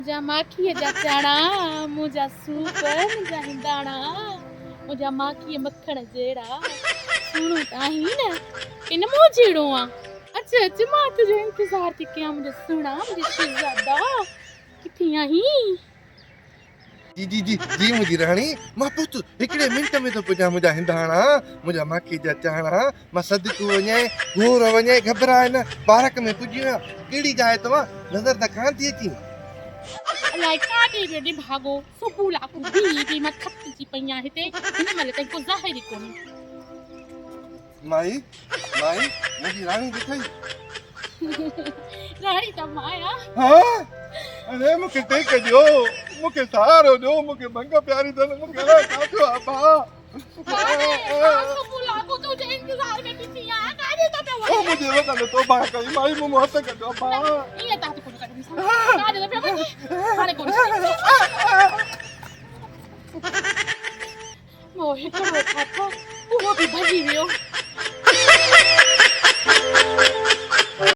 मुंहिंजा माखीअ जा चणा मुंहिंजा सूप मुंहिंजा हिंदाणा मुंहिंजा माखीअ मखण जहिड़ा सुहिणो त आहीं न इन मूं जहिड़ो आहे अच मां तुंहिंजो इंतज़ारु थी कयां मुंहिंजो सुहिणा मुंहिंजो शहज़ादा किथे आहीं जी जी जी जी मुंहिंजी राणी मां पुत हिकिड़े मिंट में थो पुॼां मुंहिंजा हिंदाणा मुंहिंजा माखी जा चाणा मां सदको वञे घोर वञे घबराए न पार्क में पुॼी वियो कहिड़ी जाइ तव्हां नज़र त कान थी अची अलाए काॾे वेॾे भाॻो सुबुह लाकू बि मां थकिजी पई आहियां हिते हिन महिल ताईं को ज़ाहिर ई कोन्हे माई माई मुंहिंजी राणी किथे राणी त मां आहियां हाँ अरे मूंखे टेक ॾियो मूंखे सहारो ॾियो मूंखे मंग प्यारी अथनि मूंखे अलाए छा थियो आहे भाउ सुबुह लाकू तुंहिंजे इंतज़ार में बीठी आहियां काॾे था पिया ओ मुंहिंजे वक़्त तौबा कई माई मूं हथ कढो भाउ ईअं तव्हां कोन कढी काॾे था पिया वञी हाणे कोन वो हिकिड़ो था उहो बि भॼी वियो